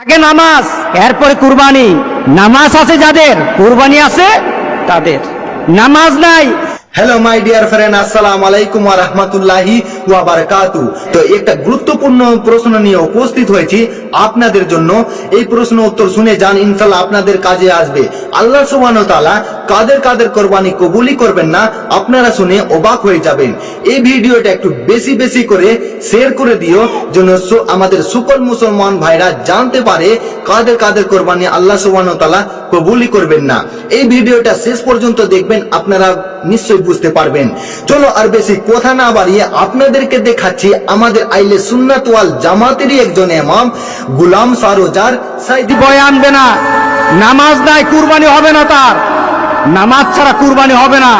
আগে নামাজ, এরপরে কুরবানি। নামাজ আছে যাদের, কুরবানি আছে তাদের। নামাজ নাই। হ্যালো মাই ডিয়ার ফ্রেন্ড, আসসালামু আলাইকুম ওয়া রাহমাতুল্লাহি ওয়া বারাকাতুহু। তো একটা গুরুত্বপূর্ণ প্রশ্ন নিয়ে উপস্থিত হয়েছি আপনাদের জন্য। এই প্রশ্ন উত্তর শুনে যান, ইনশাআল্লাহ আপনাদের কাজে আসবে। আল্লাহ সুবহানাহু ওয়া তাআলা কাদের কাদের কুরবানি কবুলই করবেন না, আপনারা শুনে অবাক হয়ে যাবেন। এই ভিডিওটা একটু বেশি বেশি করে শেয়ার করে দিও, যেন আমাদের সকল মুসলমান ভাইরা জানতে পারে কাদের কাদের কুরবানি আল্লাহ সুবহানাহু ওয়া তাআলা কবুলই করবেন না। এই ভিডিওটা শেষ পর্যন্ত দেখবেন, আপনারা নিশ্চয়ই বুঝতে পারবেন। চলো আর বেশি কথা না বাড়িয়ে আপনাদেরকে দেখাচ্ছি আমাদের আইলে সুন্নাত ওয়াল জামাতেরই একজন ইমাম গোলাম সারোজার সাইদি। ভয় আনবে না, নামাজ নাই কুরবানি হবে না তার। নামাজ ছাড়া কুরবানি হবে না,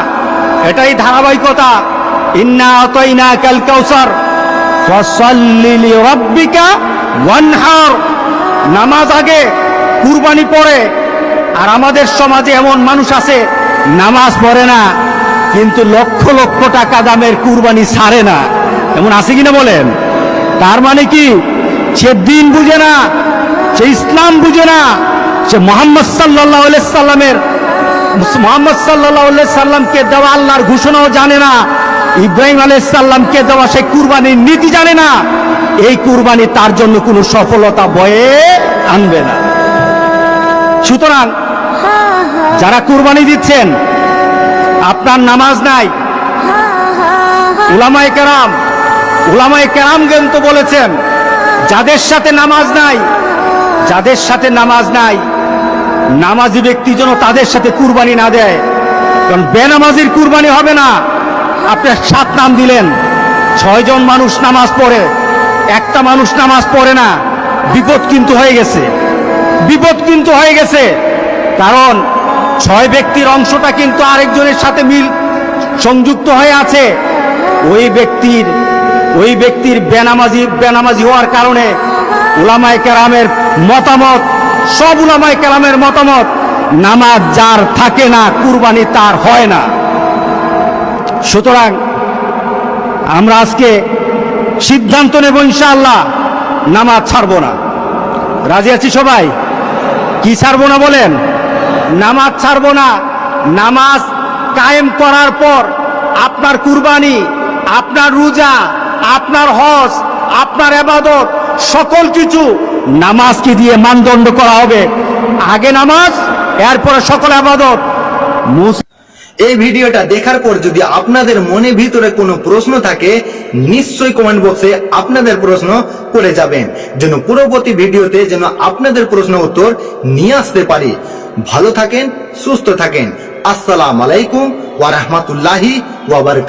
এটাই ধারাবাহিকতা। ইন্না আতাইনাকাল কাউসার ফাসাল্লি লিরাব্বিকা ওয়ানহার। নামাজ আগে, কুরবানি পরে। আর আমাদের সমাজে এমন মানুষ আছে নামাজ পড়ে না, কিন্তু লক্ষ লক্ষ টাকা দামের কুরবানি ছাড়ে না। এমন আছে কিনা বলেন? তার মানে কি? সে দিন বুঝে না, সে ইসলাম বুঝে না, সে মোহাম্মদ সাল্লাল্লাহু আলাইহি সাল্লামকে দেওয়া আল্লাহর ঘোষণাও জানে না, ইব্রাহিম আলাইহিস সালামকে দেওয়া সেই কুরবানির নীতি জানে না। এই কুরবানি তার জন্য কোনো সফলতা বয়ে আনবে না। সুতরাং যারা কুরবানি দিচ্ছেন, আপনার নামাজ নাই, উলামায়ে কেরাম কিন্তু বলেছেন যাদের সাথে নামাজ নাই, নামাজি ব্যক্তি যেন তাদের সাথে কুরবানি না দেয়। কারণ বেনামাজির কুরবানি হবে না। আপনি 7 নাম দিলেন, 6 জন মানুষ নামাজ পড়ে, একটা মানুষ নামাজ পড়ে না, বিপদ কিন্তু হয়ে গেছে। কারণ 6 ব্যক্তির অংশটা কিন্তু আরেকজনের সাথে সংযুক্ত হয়ে আছে। ওই ব্যক্তির বেনামাজি হওয়ার কারণে উলামায়ে কেরামের মতামত, সব উলামায়ে কেরামের মতামত, নামাজ যার থাকে না কুরবানি তার হয় না। সুতরাং আমরা আজকে সিদ্ধান্ত নেব, ইনশাআল্লাহ নামাজ ছাড়বো না। রাজি আছি সবাই? কি ছাড়বো না বলেন? নামাজ ছাড়বো না। নামাজ কায়েম করার পর আপনার কুরবানি, আপনার রোজা, আপনার হজ, আপনার ইবাদত, সকল কিছু নামাজকে দিয়ে মানদণ্ড করা হবে। আগে নামাজ, এরপরে সকল ইবাদত। এই ভিডিওটা দেখার পর যদি আপনাদের মনে ভিতরে কোনো প্রশ্ন থাকে, নিশ্চয়ই কমেন্ট বক্সে আপনাদের প্রশ্ন করে যাবেন, যেন পরবর্তী ভিডিওতে যেন আপনাদের প্রশ্ন উত্তর নিয়ে আসতে পারি। ভালো থাকেন, সুস্থ থাকেন। আসসালামু আলাইকুম ওয়া রাহমাতুল্লাহি ওয়া বারাকাতুহু।